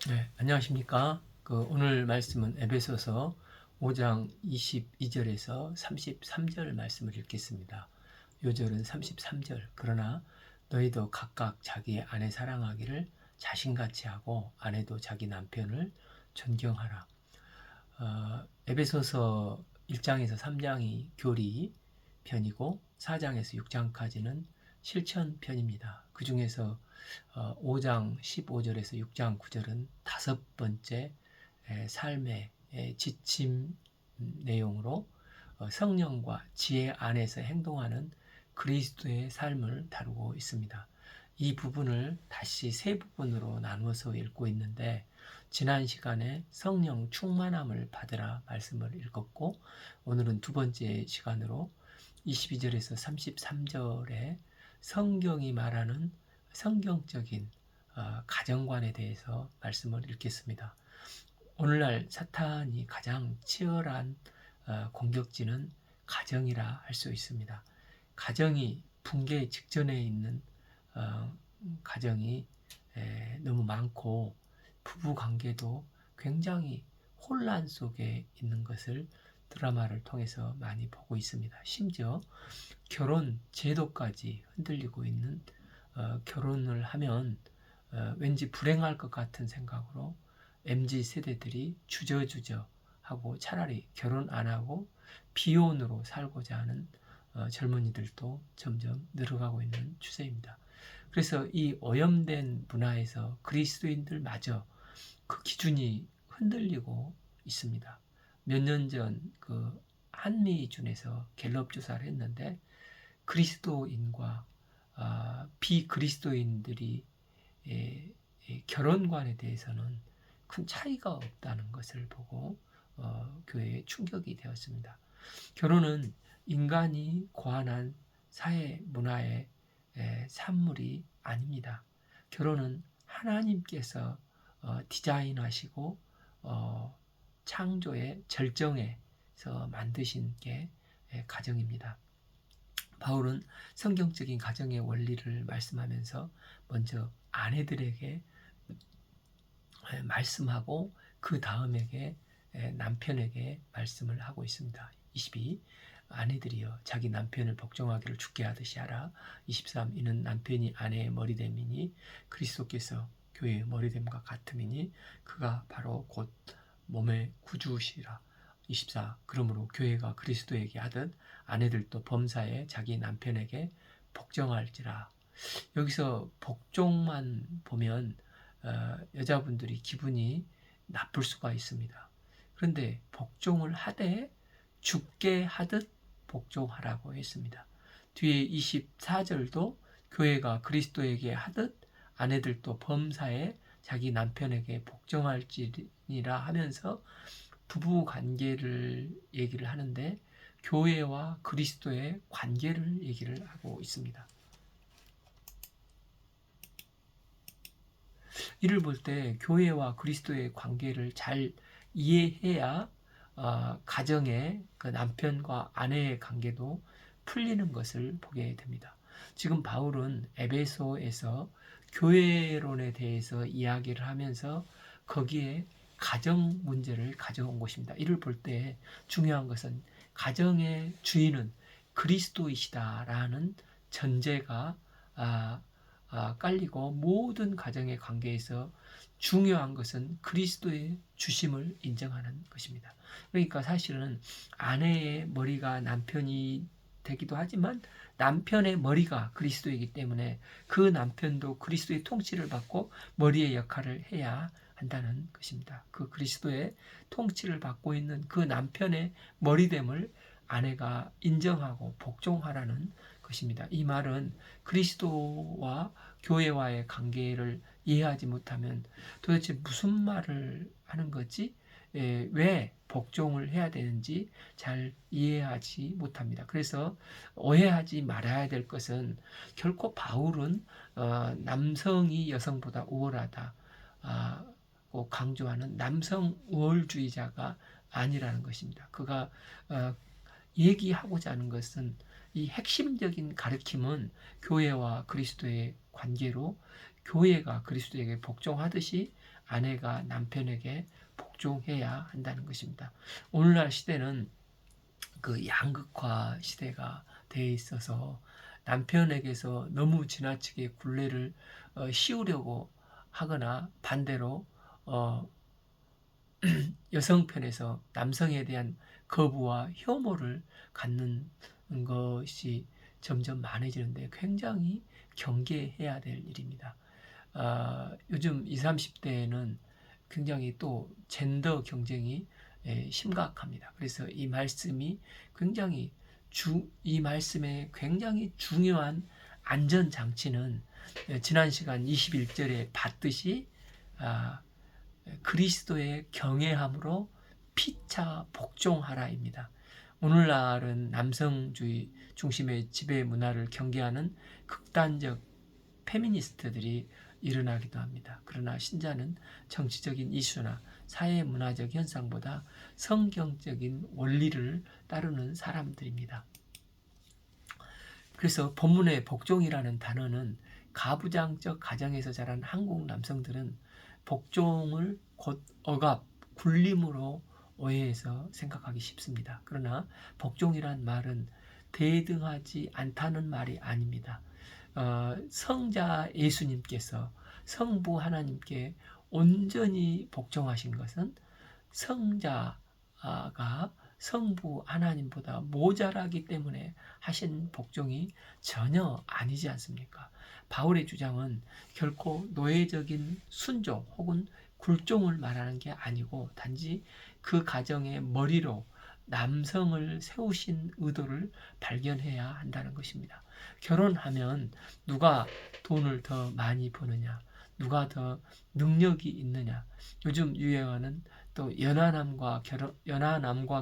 네, 안녕하십니까? 오늘 말씀은 에베소서 5장 22절에서 33절 말씀을 읽겠습니다. 요절은 33절. 그러나 너희도 각각 자기의 아내 사랑하기를 자신같이 하고 아내도 자기 남편을 존경하라. 에베소서 1장에서 3장이 교리 편이고 4장에서 6장까지는 실천 편입니다. 그 중에서 5장 15절에서 6장 9절은 다섯 번째 삶의 지침 내용으로 성령과 지혜 안에서 행동하는 그리스도의 삶을 다루고 있습니다. 이 부분을 다시 세 부분으로 나누어서 읽고 있는데 지난 시간에 성령 충만함을 받으라 말씀을 읽었고 오늘은 두 번째 시간으로 22절에서 33절에 성경이 말하는 성경적인 가정관에 대해서 말씀을 읽겠습니다. 오늘날 사탄이 가장 치열한 공격지는 가정이라 할 수 있습니다. 가정이 붕괴 직전에 있는 가정이 너무 많고 부부 관계도 굉장히 혼란 속에 있는 것을 드라마를 통해서 많이 보고 있습니다. 심지어 결혼 제도까지 흔들리고 있는 결혼을 하면 왠지 불행할 것 같은 생각으로 MZ 세대들이 주저주저 하고 차라리 결혼 안 하고 비혼으로 살고자 하는 젊은이들도 점점 늘어가고 있는 추세입니다. 그래서 이 오염된 문화에서 그리스도인들마저 그 기준이 흔들리고 있습니다. 몇 년 전 그 한미준에서 갤럽 조사를 했는데 그리스도인과 비그리스도인들이 결혼관에 대해서는 큰 차이가 없다는 것을 보고 교회에 충격이 되었습니다. 결혼은 인간이 고안한 사회 문화의 산물이 아닙니다. 결혼은 하나님께서 디자인하시고 창조의 절정에서 만드신 게 가정입니다. 바울은 성경적인 가정의 원리를 말씀하면서 먼저 아내들에게 말씀하고 그 다음에게 남편에게 말씀을 하고 있습니다. 22 아내들이여 자기 남편을 복종하기를 주께 하듯이 하라. 23 이는 남편이 아내의 머리됨이니 그리스도께서 교회의 머리됨과 같음이니 그가 바로 곧 몸의 구주시라. 24 그러므로 교회가 그리스도에게 하듯 아내들도 범사에 자기 남편에게 복종할지라. 여기서 복종만 보면 여자분들이 기분이 나쁠 수가 있습니다. 그런데 복종을 하되 죽게 하듯 복종하라고 했습니다. 뒤에 24절도 교회가 그리스도에게 하듯 아내들도 범사에 자기 남편에게 복종할지니라 하면서 부부 관계를 얘기를 하는데 교회와 그리스도의 관계를 얘기를 하고 있습니다. 이를 볼 때 교회와 그리스도의 관계를 잘 이해해야 가정의 그 남편과 아내의 관계도 풀리는 것을 보게 됩니다. 지금 바울은 에베소에서 교회론에 대해서 이야기를 하면서 거기에 가정 문제를 가져온 것입니다. 이를 볼 때 중요한 것은 가정의 주인은 그리스도이시다라는 전제가 깔리고 모든 가정의 관계에서 중요한 것은 그리스도의 주심을 인정하는 것입니다. 그러니까 사실은 아내의 머리가 남편이 되기도 하지만 남편의 머리가 그리스도이기 때문에 그 남편도 그리스도의 통치를 받고 머리의 역할을 해야 한다는 것입니다. 그 그리스도의 통치를 받고 있는 그 남편의 머리됨을 아내가 인정하고 복종하라는 것입니다. 이 말은 그리스도와 교회와의 관계를 이해하지 못하면 도대체 무슨 말을 하는 거지? 왜 복종을 해야 되는지 잘 이해하지 못합니다. 그래서 오해하지 말아야 될 것은 결코 바울은 남성이 여성보다 우월하다 강조하는 남성 우월주의자가 아니라는 것입니다. 그가 얘기하고자 하는 것은 이 핵심적인 가르침은 교회와 그리스도의 관계로 교회가 그리스도에게 복종하듯이 아내가 남편에게 복종해야 한다는 것입니다. 오늘날 시대는 그 양극화 시대가 돼 있어서 남편에게서 너무 지나치게 굴레를 씌우려고 하거나 반대로 어, 여성 편에서 남성에 대한 거부와 혐오를 갖는 것이 점점 많아지는데 굉장히 경계해야 될 일입니다. 요즘 20, 30대에는 굉장히 또 젠더 경쟁이 심각합니다. 그래서 이 말씀의 굉장히 중요한 안전장치는 지난 시간 21절에 봤듯이 그리스도의 경외함으로 피차 복종하라입니다. 오늘날은 남성주의 중심의 지배 문화를 경계하는 극단적 페미니스트들이 일어나기도 합니다. 그러나 신자는 정치적인 이슈나 사회문화적 현상보다 성경적인 원리를 따르는 사람들입니다. 그래서 본문의 복종이라는 단어는 가부장적 가정에서 자란 한국 남성들은 복종을 곧 억압, 굴림으로 오해해서 생각하기 쉽습니다. 그러나 복종이란 말은 대등하지 않다는 말이 아닙니다. 성자 예수님께서 성부 하나님께 온전히 복종하신 것은 성자가 성부 하나님보다 모자라기 때문에 하신 복종이 전혀 아니지 않습니까? 바울의 주장은 결코 노예적인 순종 혹은 굴종을 말하는 게 아니고 단지 그 가정의 머리로 남성을 세우신 의도를 발견해야 한다는 것입니다. 결혼하면 누가 돈을 더 많이 버느냐, 누가 더 능력이 있느냐, 요즘 유행하는 또 연하남과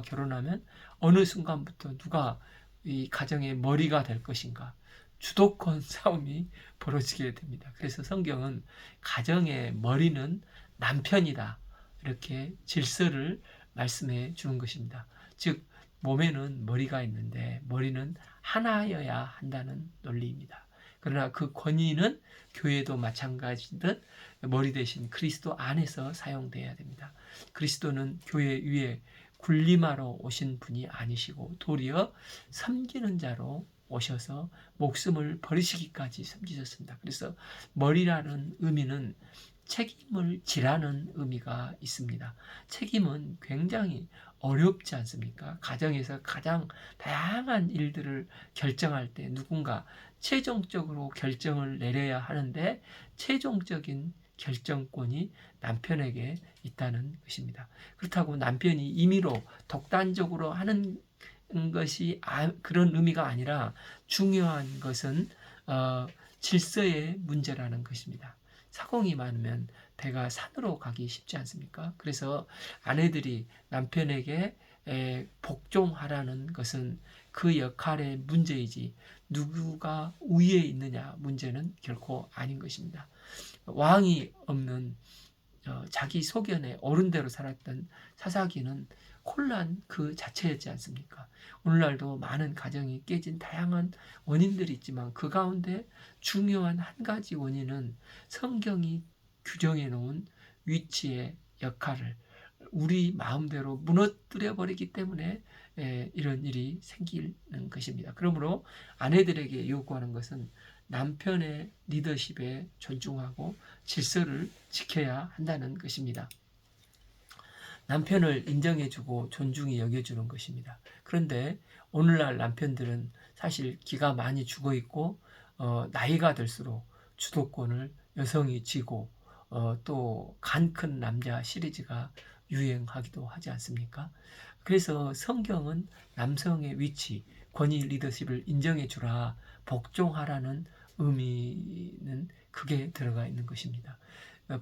결혼하면 어느 순간부터 누가 이 가정의 머리가 될 것인가, 주도권 싸움이 벌어지게 됩니다. 그래서 성경은 가정의 머리는 남편이다, 이렇게 질서를 말씀해 주는 것입니다. 즉 몸에는 머리가 있는데 머리는 하나여야 한다는 논리입니다. 그러나 그 권위는 교회도 마찬가지듯 머리 대신 그리스도 안에서 사용돼야 됩니다. 그리스도는 교회 위에 군림하러 오신 분이 아니시고 도리어 섬기는 자로 오셔서 목숨을 버리시기까지 섬기셨습니다. 그래서 머리라는 의미는 책임을 지라는 의미가 있습니다. 책임은 굉장히 어렵지 않습니까? 가정에서 가장 다양한 일들을 결정할 때 누군가 최종적으로 결정을 내려야 하는데 최종적인 결정권이 남편에게 있다는 것입니다. 그렇다고 남편이 임의로 독단적으로 하는 것이 그런 의미가 아니라 중요한 것은 질서의 문제라는 것입니다. 사공이 많으면 배가 산으로 가기 쉽지 않습니까? 그래서 아내들이 남편에게 복종하라는 것은 그 역할의 문제이지 누구가 우위에 있느냐 문제는 결코 아닌 것입니다. 왕이 없는 자기 소견에 옳은 대로 살았던 사사기는 혼란 그 자체였지 않습니까? 오늘날도 많은 가정이 깨진 다양한 원인들이 있지만 그 가운데 중요한 한 가지 원인은 성경이 규정해 놓은 위치의 역할을 우리 마음대로 무너뜨려 버리기 때문에 이런 일이 생기는 것입니다. 그러므로 아내들에게 요구하는 것은 남편의 리더십에 존중하고 질서를 지켜야 한다는 것입니다. 남편을 인정해주고 존중히 여겨주는 것입니다. 그런데 오늘날 남편들은 사실 기가 많이 죽어있고 나이가 들수록 주도권을 여성이 쥐고 또 간 큰 남자 시리즈가 유행하기도 하지 않습니까? 그래서 성경은 남성의 위치, 권위 리더십을 인정해주라, 복종하라는 의미는 크게 들어가 있는 것입니다.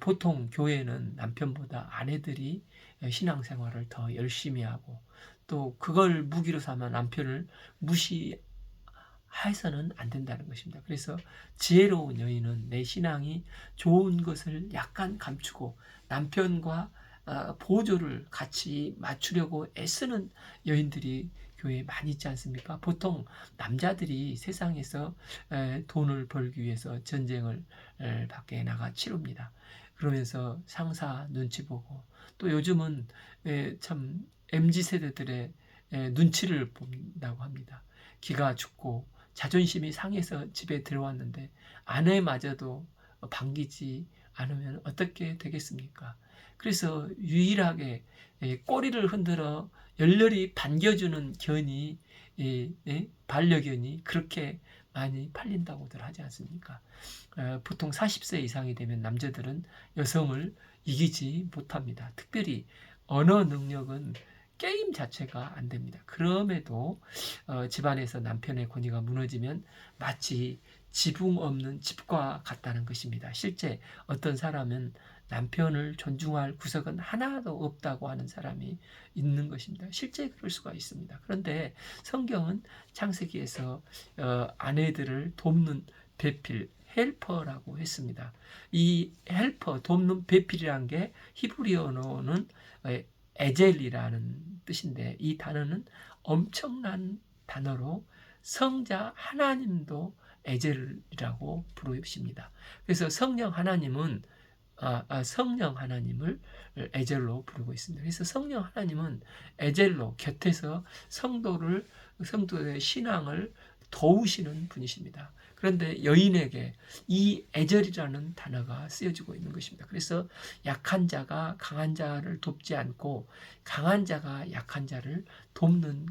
보통 교회는 남편보다 아내들이 신앙생활을 더 열심히 하고 또 그걸 무기로 삼아 남편을 무시해서는 안 된다는 것입니다. 그래서 지혜로운 여인은 내 신앙이 좋은 것을 약간 감추고 남편과 보조를 같이 맞추려고 애쓰는 여인들이 교회에 많이 있지 않습니까? 보통 남자들이 세상에서 돈을 벌기 위해서 전쟁을 밖에 나가 치릅니다. 그러면서 상사 눈치 보고, 또 요즘은 참 MZ 세대들의 눈치를 본다고 합니다. 기가 죽고 자존심이 상해서 집에 들어왔는데 아내마저도 반기지 않으면 어떻게 되겠습니까? 그래서 유일하게 꼬리를 흔들어 열렬히 반겨주는 견이, 반려견이 그렇게 많이 팔린다고들 하지 않습니까? 보통 40세 이상이 되면 남자들은 여성을 이기지 못합니다. 특별히 언어 능력은 게임 자체가 안 됩니다. 그럼에도 집안에서 남편의 권위가 무너지면 마치 지붕 없는 집과 같다는 것입니다. 실제 어떤 사람은 남편을 존중할 구석은 하나도 없다고 하는 사람이 있는 것입니다. 실제 그럴 수가 있습니다. 그런데 성경은 창세기에서 아내들을 돕는 배필, 헬퍼라고 했습니다. 이 헬퍼, 돕는 배필이란 게 히브리 언어는 에젤이라는 뜻인데, 이 단어는 엄청난 단어로 성자 하나님도 에젤이라고 부르십니다. 그래서 성령 하나님은 성령 하나님을 에젤로 부르고 있습니다. 그래서 성령 하나님은 에젤로 곁에서 성도의 신앙을 도우시는 분이십니다. 그런데 여인에게 이 에젤이라는 단어가 쓰여지고 있는 것입니다. 그래서 약한 자가 강한 자를 돕지 않고 강한 자가 약한 자를 돕는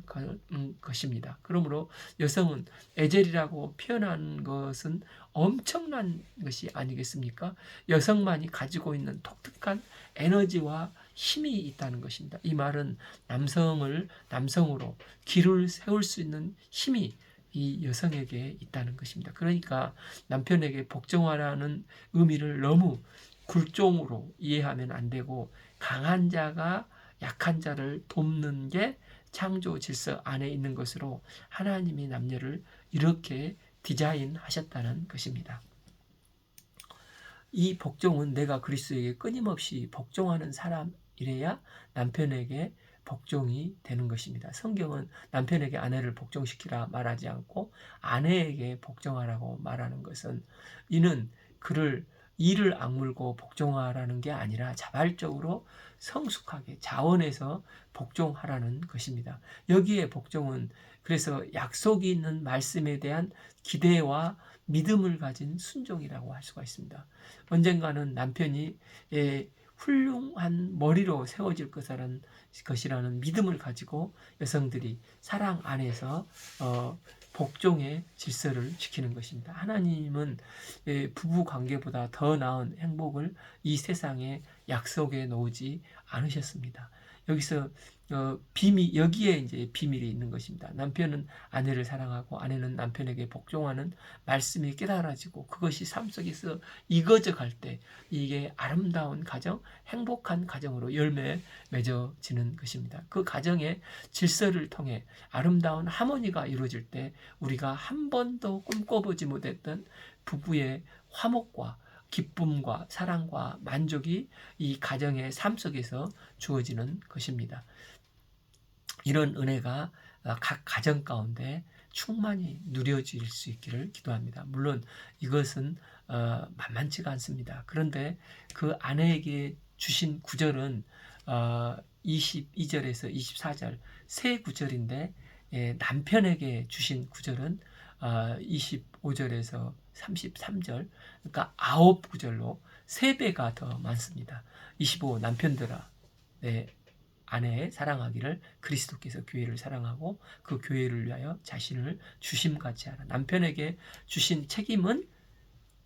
것입니다. 그러므로 여성은 에젤이라고 표현한 것은 엄청난 것이 아니겠습니까? 여성만이 가지고 있는 독특한 에너지와 힘이 있다는 것입니다. 이 말은 남성을 남성으로 길을 세울 수 있는 힘이 이 여성에게 있다는 것입니다. 그러니까 남편에게 복종하라는 의미를 너무 굴종으로 이해하면 안 되고, 강한 자가 약한 자를 돕는 게 창조 질서 안에 있는 것으로 하나님이 남녀를 이렇게 디자인하셨다는 것입니다. 이 복종은 내가 그리스도에게 끊임없이 복종하는 사람이래야 남편에게 복종이 되는 것입니다. 성경은 남편에게 아내를 복종시키라 말하지 않고 아내에게 복종하라고 말하는 것은, 이는 그를 이를 악물고 복종하라는 게 아니라 자발적으로 성숙하게 자원해서 복종하라는 것입니다. 여기에 복종은 그래서 약속이 있는 말씀에 대한 기대와 믿음을 가진 순종이라고 할 수가 있습니다. 언젠가는 남편이 훌륭한 머리로 세워질 것이라는 믿음을 가지고 여성들이 사랑 안에서 복종의 질서를 지키는 것입니다. 하나님은 부부 관계보다 더 나은 행복을 이 세상에 약속해 놓지 않으셨습니다. 여기서 여기에 이제 비밀이 있는 것입니다. 남편은 아내를 사랑하고 아내는 남편에게 복종하는 말씀이 깨달아지고 그것이 삶 속에서 이거져 갈 때 이게 아름다운 가정, 행복한 가정으로 열매 맺어지는 것입니다. 그 가정의 질서를 통해 아름다운 하모니가 이루어질 때 우리가 한 번도 꿈꿔보지 못했던 부부의 화목과 기쁨과 사랑과 만족이 이 가정의 삶 속에서 주어지는 것입니다. 이런 은혜가 각 가정 가운데 충만히 누려질 수 있기를 기도합니다. 물론 이것은 만만치가 않습니다. 그런데 그 아내에게 주신 구절은 22절에서 24절 세 구절인데, 남편에게 주신 구절은 25절에서 33절, 그러니까 9구절로 3배가 더 많습니다. 25 남편들아 내 아내 사랑하기를 그리스도께서 교회를 사랑하고 그 교회를 위하여 자신을 주심같이 하라. 남편에게 주신 책임은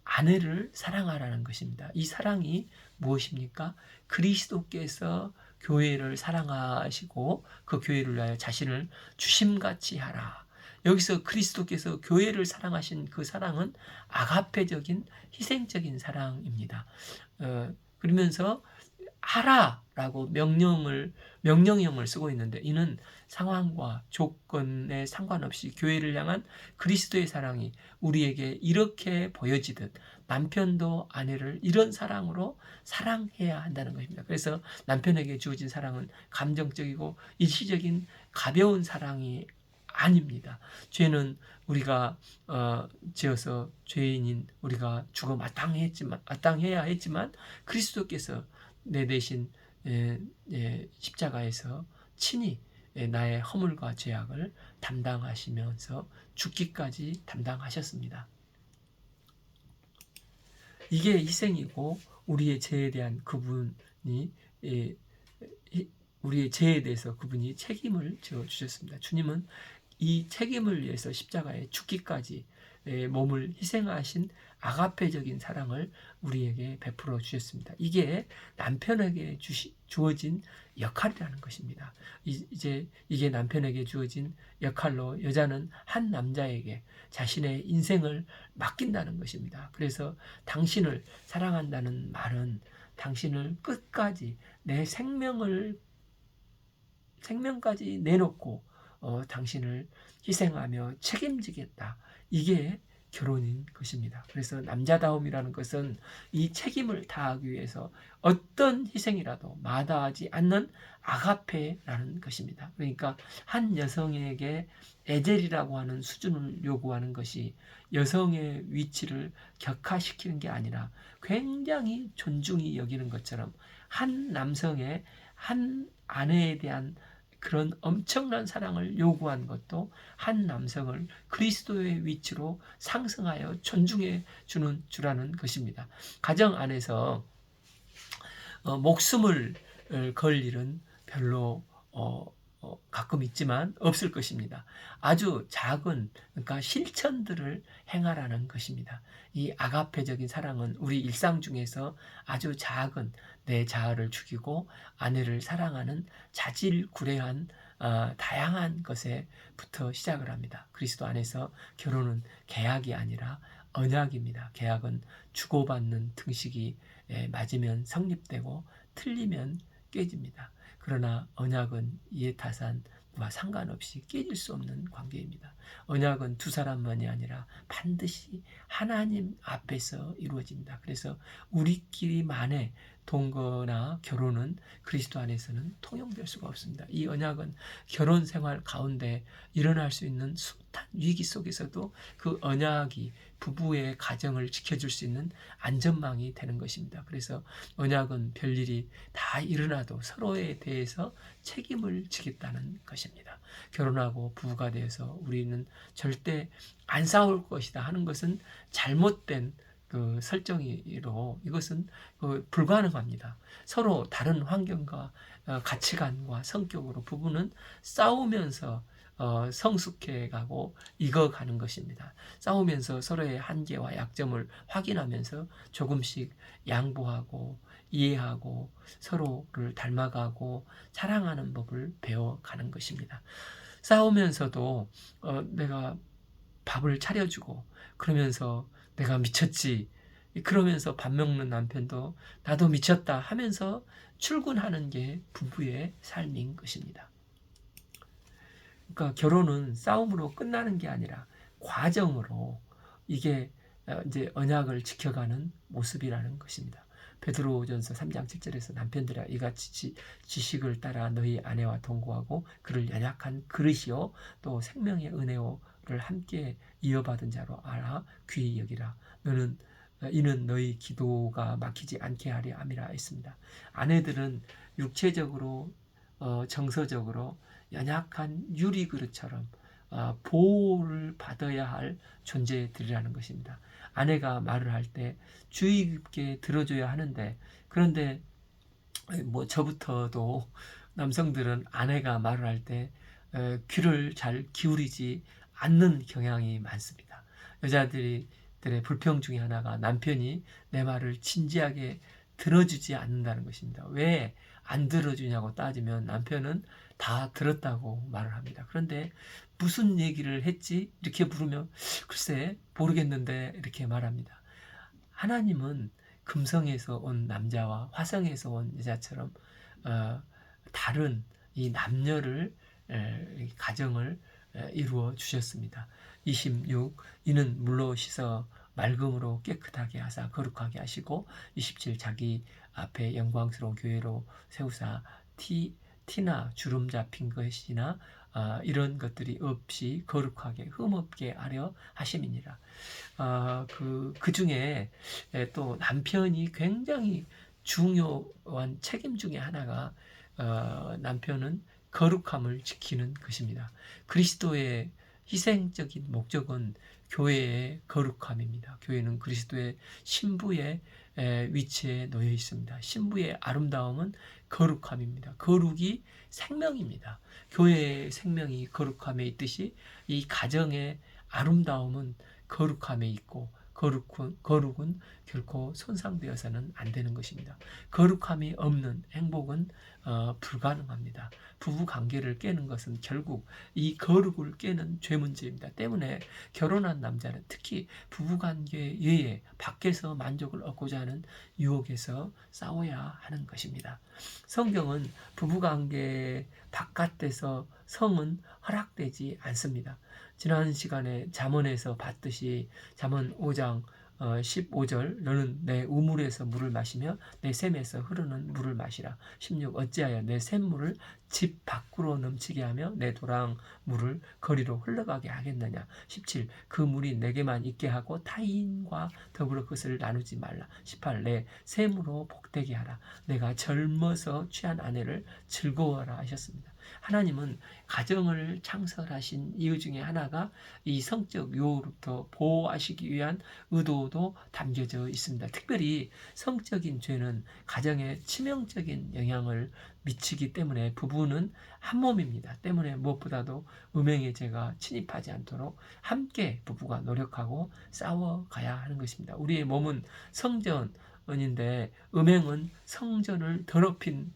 아내를 사랑하라는 것입니다. 이 사랑이 무엇입니까? 그리스도께서 교회를 사랑하시고 그 교회를 위하여 자신을 주심같이 하라. 여기서 그리스도께서 교회를 사랑하신 그 사랑은 아가페적인 희생적인 사랑입니다. 그러면서 하라라고 명령형을 쓰고 있는데, 이는 상황과 조건에 상관없이 교회를 향한 그리스도의 사랑이 우리에게 이렇게 보여지듯 남편도 아내를 이런 사랑으로 사랑해야 한다는 것입니다. 그래서 남편에게 주어진 사랑은 감정적이고 일시적인 가벼운 사랑이 아닙니다. 죄는 우리가 지어서 죄인인 우리가 죽어 마땅해야 했지만 그리스도께서 내 대신 십자가에서 친히 나의 허물과 죄악을 담당하시면서 죽기까지 담당하셨습니다. 이게 희생이고, 우리의 죄에 대한 그분이 우리의 죄에 대해서 그분이 책임을 져 주셨습니다. 주님은 이 책임을 위해서 십자가에 죽기까지 몸을 희생하신 아가페적인 사랑을 우리에게 베풀어 주셨습니다. 이게 남편에게 주어진 역할이라는 것입니다. 이제 이게 남편에게 주어진 역할로 여자는 한 남자에게 자신의 인생을 맡긴다는 것입니다. 그래서 당신을 사랑한다는 말은 당신을 끝까지 내 생명까지 내놓고 당신을 희생하며 책임지겠다. 이게 결혼인 것입니다. 그래서 남자다움이라는 것은 이 책임을 다하기 위해서 어떤 희생이라도 마다하지 않는 아가페라는 것입니다. 그러니까 한 여성에게 에젤이라고 하는 수준을 요구하는 것이 여성의 위치를 격하시키는 게 아니라 굉장히 존중이 여기는 것처럼 한 남성의 한 아내에 대한 그런 엄청난 사랑을 요구한 것도 한 남성을 그리스도의 위치로 상승하여 존중해 주는 주라는 것입니다. 가정 안에서 목숨을 걸 일은 별로 가끔 있지만 없을 것입니다. 아주 작은, 그러니까 실천들을 행하라는 것입니다. 이 아가페적인 사랑은 우리 일상 중에서 아주 작은 내 자아를 죽이고 아내를 사랑하는 자질구레한 다양한 것에부터 시작을 합니다. 그리스도 안에서 결혼은 계약이 아니라 언약입니다. 계약은 주고받는 등식이 맞으면 성립되고 틀리면 깨집니다. 그러나 언약은 이해타산과 상관없이 깨질 수 없는 관계입니다. 언약은 두 사람만이 아니라 반드시 하나님 앞에서 이루어집니다. 그래서 우리끼리만의 동거나 결혼은 그리스도 안에서는 통용될 수가 없습니다. 이 언약은 결혼 생활 가운데 일어날 수 있는 숱한 위기 속에서도 그 언약이 부부의 가정을 지켜줄 수 있는 안전망이 되는 것입니다. 그래서 언약은 별일이 다 일어나도 서로에 대해서 책임을 지겠다는 것입니다. 결혼하고 부부가 되어서 우리는 절대 안 싸울 것이다 하는 것은 잘못된 그 설정으로 이것은 불가능합니다. 서로 다른 환경과 가치관과 성격으로 부부는 싸우면서 성숙해 가고 익어가는 것입니다. 싸우면서 서로의 한계와 약점을 확인하면서 조금씩 양보하고 이해하고 서로를 닮아가고 사랑하는 법을 배워가는 것입니다. 싸우면서도 내가 밥을 차려주고 그러면서 내가 미쳤지, 그러면서 밥 먹는 남편도 나도 미쳤다 하면서 출근하는 게 부부의 삶인 것입니다. 그러니까 결혼은 싸움으로 끝나는 게 아니라 과정으로 이게 이제 언약을 지켜가는 모습이라는 것입니다. 베드로전서 3장 7절에서 남편들아 이같이 지식을 따라 너희 아내와 동거하고 그를 연약한 그릇이요 또 생명의 은혜를 함께 이어받은 자로 알아 귀히 여기라. 이는 너희 기도가 막히지 않게 하려 함이라 했습니다. 아내들은 육체적으로 정서적으로 연약한 유리 그릇처럼 보호를 받아야 할 존재들이라는 것입니다. 아내가 말을 할 때 주의 깊게 들어줘야 하는데, 그런데 뭐 저부터도 남성들은 아내가 말을 할 때 귀를 잘 기울이지 않는 경향이 많습니다. 여자들의 불평 중에 하나가 남편이 내 말을 진지하게 들어주지 않는다는 것입니다. 왜 안 들어주냐고 따지면 남편은 다 들었다고 말을 합니다. 그런데 무슨 얘기를 했지? 이렇게 물으면 글쎄 모르겠는데 이렇게 말합니다. 하나님은 금성에서 온 남자와 화성에서 온 여자처럼 다른 이 남녀를 가정을 이루어 주셨습니다. 26 이는 물로 씻어 맑음으로 깨끗하게 하사 거룩하게 하시고 27 자기 앞에 영광스러운 교회로 세우사 티나 주름 잡힌 것이나 이런 것들이 없이 거룩하게 흠없게 하려 하심이니라. 그 중에 또 남편이 굉장히 중요한 책임 중에 하나가 남편은 거룩함을 지키는 것입니다. 그리스도의 희생적인 목적은 교회의 거룩함입니다. 교회는 그리스도의 신부의 위치에 놓여 있습니다. 신부의 아름다움은 거룩함입니다. 거룩이 생명입니다. 교회의 생명이 거룩함에 있듯이 이 가정의 아름다움은 거룩함에 있고 거룩은 결코 손상되어서는 안 되는 것입니다. 거룩함이 없는 행복은 불가능합니다. 부부 관계를 깨는 것은 결국 이 거룩을 깨는 죄 문제입니다. 때문에 결혼한 남자는 특히 부부 관계 외에 밖에서 만족을 얻고자 하는 유혹에서 싸워야 하는 것입니다. 성경은 부부 관계 바깥에서 성은 허락되지 않습니다. 지난 시간에 잠언에서 봤듯이 잠언 5장 15절 너는 내 우물에서 물을 마시며 내 샘에서 흐르는 물을 마시라. 16 어찌하여 내 샘물을 집 밖으로 넘치게 하며 내 도랑 물을 거리로 흘러가게 하겠느냐. 17 그 물이 내게만 있게 하고 타인과 더불어 그것을 나누지 말라. 18 내 샘으로 복되게 하라. 내가 젊어서 취한 아내를 즐거워하라 하셨습니다. 하나님은 가정을 창설하신 이유 중에 하나가 이 성적 유혹으로부터 보호하시기 위한 의도도 담겨져 있습니다. 특별히 성적인 죄는 가정에 치명적인 영향을 미치기 때문에 부부는 한 몸입니다. 때문에 무엇보다도 음행의 죄가 침입하지 않도록 함께 부부가 노력하고 싸워가야 하는 것입니다. 우리의 몸은 성전인데 음행은 성전을 더럽힌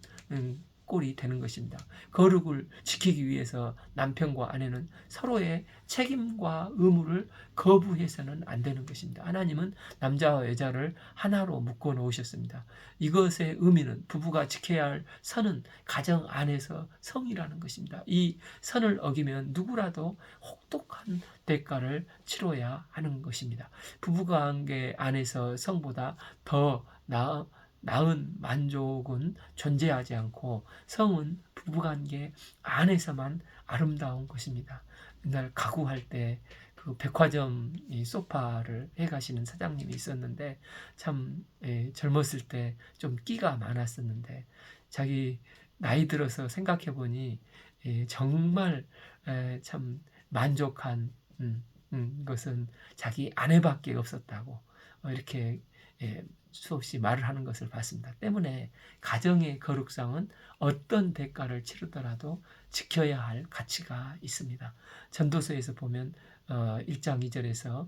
꼴이 되는 것입니다. 거룩을 지키기 위해서 남편과 아내는 서로의 책임과 의무를 거부해서는 안 되는 것입니다. 하나님은 남자와 여자를 하나로 묶어 놓으셨습니다. 이것의 의미는 부부가 지켜야 할 선은 가정 안에서 성이라는 것입니다. 이 선을 어기면 누구라도 혹독한 대가를 치러야 하는 것입니다. 부부관계 안에서 성보다 더 나은 만족은 존재하지 않고 성은 부부관계 안에서만 아름다운 것입니다. 옛날 가구할 때 그 백화점 이 소파를 해가시는 사장님이 있었는데 참 젊었을 때 좀 끼가 많았었는데 자기 나이 들어서 생각해 보니 정말 참 만족한 것은 자기 아내밖에 없었다고 이렇게 수없이 말을 하는 것을 봤습니다. 때문에 가정의 거룩상은 어떤 대가를 치르더라도 지켜야 할 가치가 있습니다. 전도서에서 보면 1장 2절에서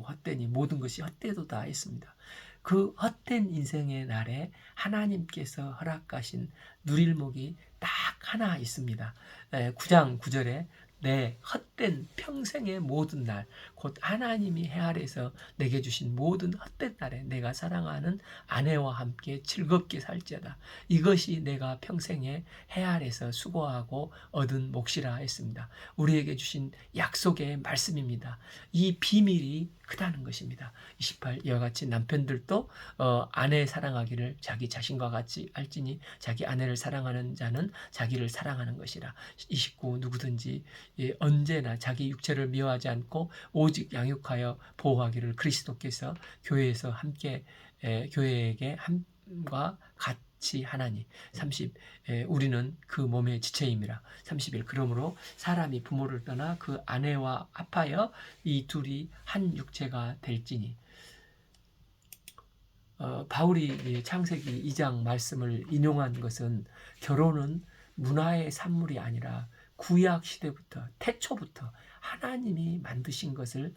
헛되니 모든 것이 헛되도다 했습니다. 그 헛된 인생의 날에 하나님께서 허락하신 누릴목이 딱 하나 있습니다. 9장 9절에 내 헛된 평생의 모든 날, 곧 하나님이 해 아래서 내게 주신 모든 헛된 날에 내가 사랑하는 아내와 함께 즐겁게 살지어다. 이것이 내가 평생에 해 아래서 수고하고 얻은 몫이라 했습니다. 우리에게 주신 약속의 말씀입니다. 이 비밀이 크다는 것입니다. 28 이와 같이 남편들도 아내 사랑하기를 자기 자신과 같이 알지니 자기 아내를 사랑하는 자는 자기를 사랑하는 것이라. 29 누구든지 언제나 자기 육체를 미워하지 않고 오직 양육하여 보호하기를 그리스도께서 교회에서 함께 교회에게 함과 같이 하나니. 30 우리는 그 몸의 지체임이라. 31 그러므로 사람이 부모를 떠나 그 아내와 합하여 이 둘이 한 육체가 될지니. 바울이 창세기 2장 말씀을 인용한 것은 결혼은 문화의 산물이 아니라 구약 시대부터 태초부터 하나님이 만드신 것을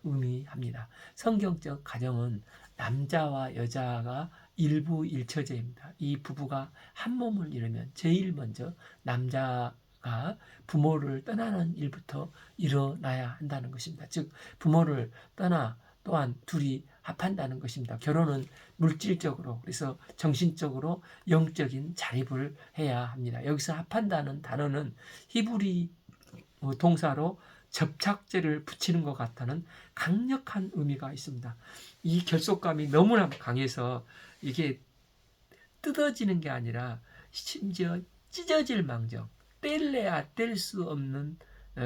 의미합니다. 성경적 가정은 남자와 여자가 일부 일처제입니다. 이 부부가 한 몸을 이루면 제일 먼저 남자가 부모를 떠나는 일부터 일어나야 한다는 것입니다. 즉 부모를 떠나 또한 둘이 합한다는 것입니다. 결혼은 물질적으로, 그래서 정신적으로 영적인 자립을 해야 합니다. 여기서 합한다는 단어는 히브리 동사로 접착제를 붙이는 것 같다는 강력한 의미가 있습니다. 이 결속감이 너무나 강해서 이게 뜯어지는 게 아니라 심지어 찢어질 망정, 뗄래야 뗄 수 없는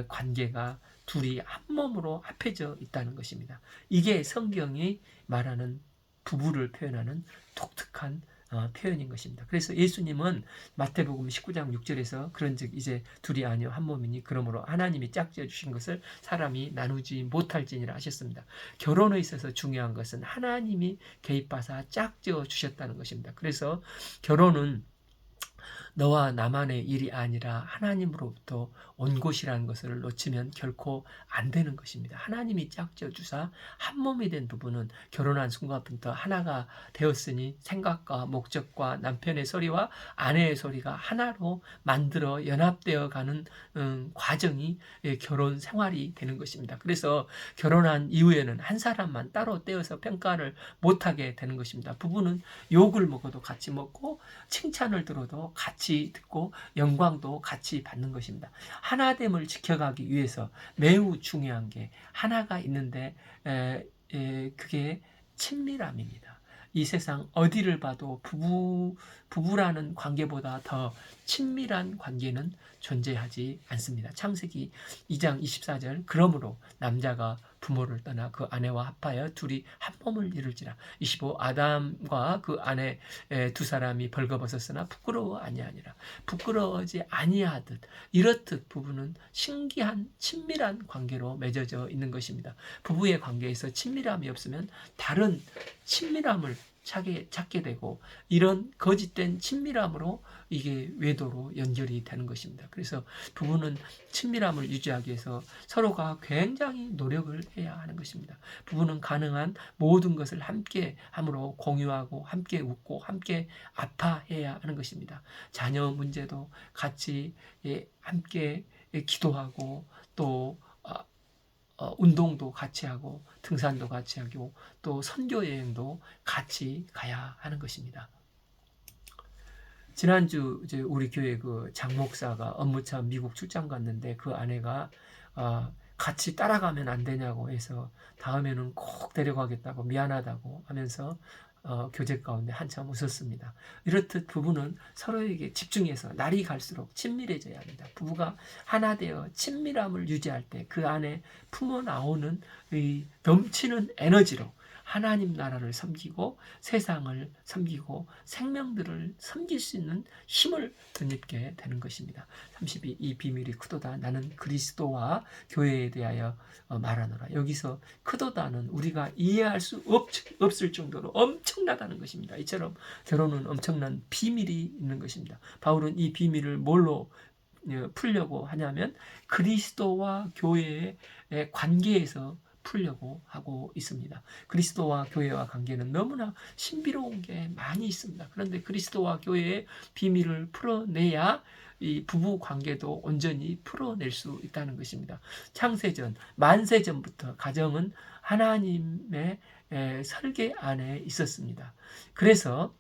관계가 둘이 한 몸으로 합해져 있다는 것입니다. 이게 성경이 말하는 부부를 표현하는 독특한 표현인 것입니다. 그래서 예수님은 마태복음 19장 6절에서 그런즉 이제 둘이 아니요 한 몸이니 그러므로 하나님이 짝지어 주신 것을 사람이 나누지 못할지니라 하셨습니다. 결혼에 있어서 중요한 것은 하나님이 개입하사 짝지어 주셨다는 것입니다. 그래서 결혼은 너와 나만의 일이 아니라 하나님으로부터 온 것이라는 것을 놓치면 결코 안 되는 것입니다. 하나님이 짝지어 주사 한 몸이 된 부부는 결혼한 순간부터 하나가 되었으니 생각과 목적과 남편의 소리와 아내의 소리가 하나로 만들어 연합되어 가는 과정이 결혼 생활이 되는 것입니다. 그래서 결혼한 이후에는 한 사람만 따로 떼어서 평가를 못하게 되는 것입니다. 부부는 욕을 먹어도 같이 먹고 칭찬을 들어도 같이 듣고 영광도 같이 받는 것입니다. 하나됨을 지켜가기 위해서 매우 중요한 게 하나가 있는데 그게 친밀함입니다. 이 세상 어디를 봐도 부부라는 관계보다 더 친밀한 관계는 존재하지 않습니다. 창세기 2장 24절 그러므로 남자가 부모를 떠나 그 아내와 합하여 둘이 한 몸을 이룰지라. 25 아담과 그 아내 두 사람이 벌거벗었으나 부끄러워 아니하니라. 부끄러워하지 아니하듯 이렇듯 부부는 신기한 친밀한 관계로 맺어져 있는 것입니다. 부부의 관계에서 친밀함이 없으면 다른 친밀함을 찾게 되고 이런 거짓된 친밀함으로 이게 외도로 연결이 되는 것입니다. 그래서 부부는 친밀함을 유지하기 위해서 서로가 굉장히 노력을 해야 하는 것입니다. 부부는 가능한 모든 것을 함께 함으로 공유하고 함께 웃고 함께 아파해야 하는 것입니다. 자녀 문제도 같이 함께 기도하고 또 운동도 같이 하고 등산도 같이 하고 또 선교 여행도 같이 가야 하는 것입니다. 지난주 이제 우리 교회 그 장 목사가 업무차 미국 출장 갔는데 그 아내가 같이 따라가면 안 되냐고 해서 다음에는 꼭 데려가겠다고 미안하다고 하면서 교제 가운데 한참 웃었습니다. 이렇듯 부부는 서로에게 집중해서 날이 갈수록 친밀해져야 합니다. 부부가 하나 되어 친밀함을 유지할 때 그 안에 품어 나오는 이 넘치는 에너지로 하나님 나라를 섬기고 세상을 섬기고 생명들을 섬길 수 있는 힘을 덧입게 되는 것입니다. 32 이 비밀이 크도다. 나는 그리스도와 교회에 대하여 말하노라. 여기서 크도다는 우리가 이해할 수 없을 정도로 엄청나다는 것입니다. 이처럼 결혼은 엄청난 비밀이 있는 것입니다. 바울은 이 비밀을 뭘로 풀려고 하냐면 그리스도와 교회의 관계에서 풀려고 하고 있습니다. 그리스도와 교회와 관계는 너무나 신비로운 게 많이 있습니다. 그런데 그리스도와 교회의 비밀을 풀어내야 이 부부 관계도 온전히 풀어낼 수 있다는 것입니다. 창세전, 만세전부터 가정은 하나님의 설계 안에 있었습니다. 그래서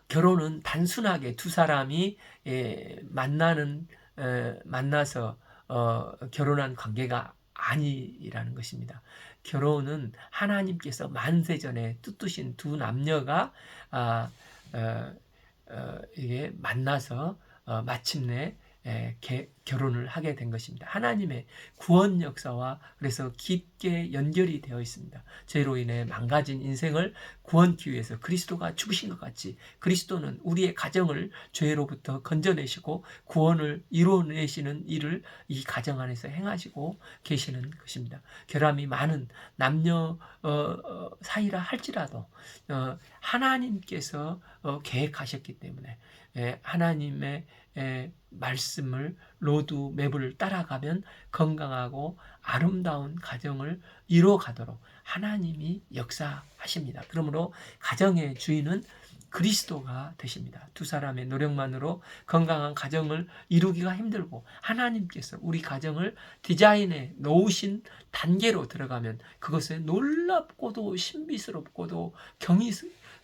결혼은 단순하게 두 사람이 만나서 결혼한 관계가 아니라는 것입니다. 결혼은 하나님께서 만세전에 뜻두신 두 남녀가 이게 만나서 마침내 결혼을 하게 된 것입니다. 하나님의 구원 역사와 그래서 깊게 연결이 되어 있습니다. 죄로 인해 망가진 인생을 구원기 위해서 그리스도가 죽으신 것 같이 그리스도는 우리의 가정을 죄로부터 건져내시고 구원을 이루어내시는 일을 이 가정 안에서 행하시고 계시는 것입니다. 결함이 많은 남녀 사이라 할지라도 하나님께서 계획하셨기 때문에 하나님의 말씀을 로드 맵을 따라가면 건강하고 아름다운 가정을 이루어가도록 하나님이 역사하십니다. 그러므로 가정의 주인은 그리스도가 되십니다. 두 사람의 노력만으로 건강한 가정을 이루기가 힘들고 하나님께서 우리 가정을 디자인해 놓으신 단계로 들어가면 그것에 놀랍고도 신비스럽고도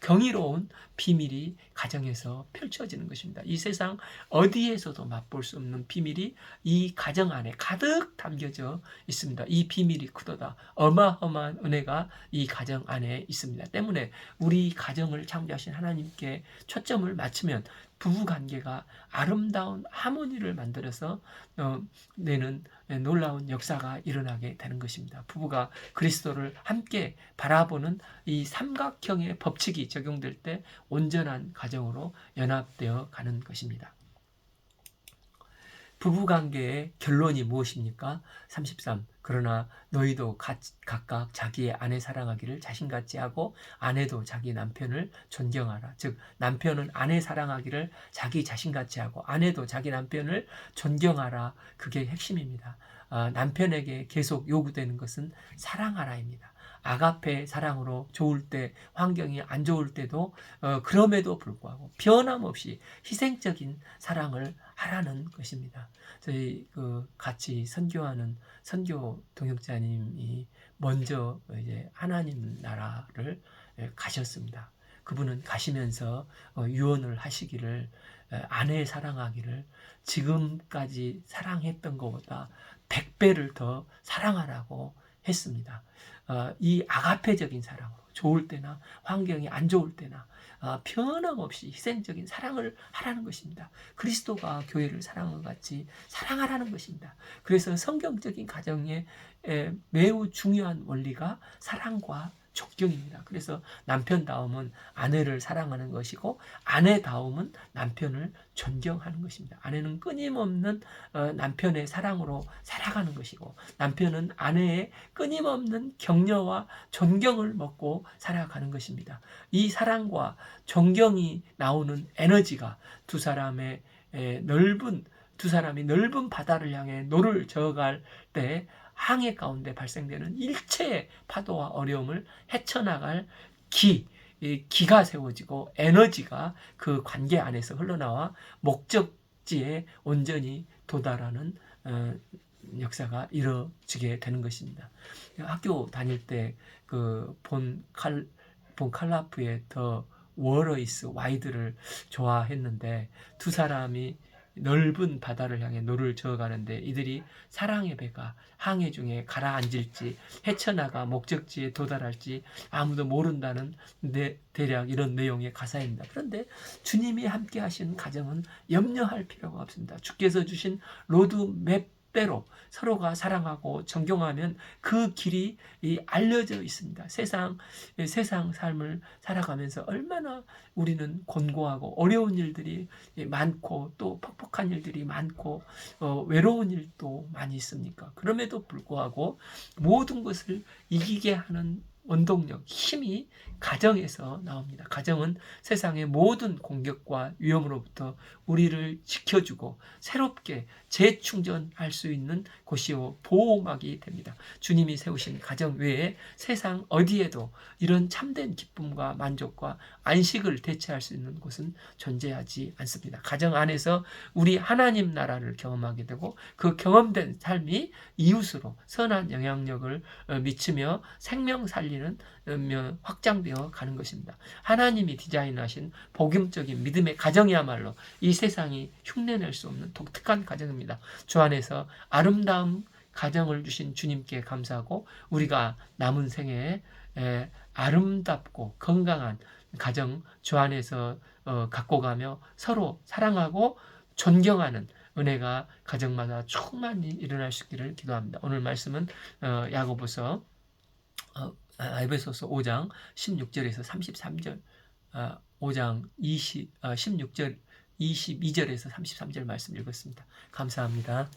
경이로운 비밀이 가정에서 펼쳐지는 것입니다. 이 세상 어디에서도 맛볼 수 없는 비밀이 이 가정 안에 가득 담겨져 있습니다. 이 비밀이 크도다. 어마어마한 은혜가 이 가정 안에 있습니다. 때문에 우리 가정을 창조하신 하나님께 초점을 맞추면 부부관계가 아름다운 하모니를 만들어서 내는 놀라운 역사가 일어나게 되는 것입니다. 부부가 그리스도를 함께 바라보는 이 삼각형의 법칙이 적용될 때 온전한 가정으로 연합되어 가는 것입니다. 부부관계의 결론이 무엇입니까? 33. 그러나 너희도 각각 자기의 아내 사랑하기를 자신같이 하고 아내도 자기 남편을 존경하라. 즉 남편은 아내 사랑하기를 자기 자신같이 하고 아내도 자기 남편을 존경하라. 그게 핵심입니다. 남편에게 계속 요구되는 것은 사랑하라입니다. 아가페 사랑으로 좋을 때 환경이 안 좋을 때도 그럼에도 불구하고 변함없이 희생적인 사랑을 하라는 것입니다. 저희 같이 선교하는 선교 동역자님이 먼저 이제 하나님 나라를 가셨습니다. 그분은 가시면서 유언을 하시기를 아내 사랑하기를 지금까지 사랑했던 것보다 100배를 더 사랑하라고 했습니다. 이 아가페적인 사랑으로 좋을 때나 환경이 안 좋을 때나 변함없이 희생적인 사랑을 하라는 것입니다. 그리스도가 교회를 사랑한 것 같이 사랑하라는 것입니다. 그래서 성경적인 가정에 매우 중요한 원리가 사랑과 존경입니다. 그래서 남편다움은 아내를 사랑하는 것이고 아내다움은 남편을 존경하는 것입니다. 아내는 끊임없는 남편의 사랑으로 살아가는 것이고 남편은 아내의 끊임없는 격려와 존경을 먹고 살아가는 것입니다. 이 사랑과 존경이 나오는 에너지가 두 사람이 넓은 바다를 향해 노를 저어갈 때 항해 가운데 발생되는 일체의 파도와 어려움을 헤쳐나갈 기가 세워지고 에너지가 그 관계 안에서 흘러나와 목적지에 온전히 도달하는 역사가 이루어지게 되는 것입니다. 학교 다닐 때 그 본 칼라프의 더 워러 이스 와이드를 좋아했는데 두 사람이 넓은 바다를 향해 노를 저어가는데 이들이 사랑의 배가 항해 중에 가라앉을지 헤쳐나가 목적지에 도달할지 아무도 모른다는 대략 이런 내용의 가사입니다. 그런데 주님이 함께 하신 가정은 염려할 필요가 없습니다. 주께서 주신 로드맵대로 서로가 사랑하고 존경하면 그 길이 알려져 있습니다. 세상 삶을 살아가면서 얼마나 우리는 곤고하고 어려운 일들이 많고 또 퍽퍽한 일들이 많고 외로운 일도 많이 있습니까? 그럼에도 불구하고 모든 것을 이기게 하는 원동력, 힘이 가정에서 나옵니다. 가정은 세상의 모든 공격과 위험으로부터 우리를 지켜주고 새롭게 재충전할 수 있는 곳이요 보호막이 됩니다. 주님이 세우신 가정 외에 세상 어디에도 이런 참된 기쁨과 만족과 안식을 대체할 수 있는 곳은 존재하지 않습니다. 가정 안에서 우리 하나님 나라를 경험하게 되고 그 경험된 삶이 이웃으로 선한 영향력을 미치며 생명 살리는 확장되어 가는 것입니다. 하나님이 디자인하신 복음적인 믿음의 가정이야말로 이 세상이 흉내낼 수 없는 독특한 가정입니다. 주 안에서 아름다운 가정을 주신 주님께 감사하고 우리가 남은 생에 아름답고 건강한 가정 주 안에서 갖고 가며 서로 사랑하고 존경하는 은혜가 가정마다 충만히 일어날 수 있기를 기도합니다. 오늘 말씀은 야고보서 에베소서 5장 16절에서 33절 5장 16절 22절에서 33절 말씀 읽었습니다. 감사합니다.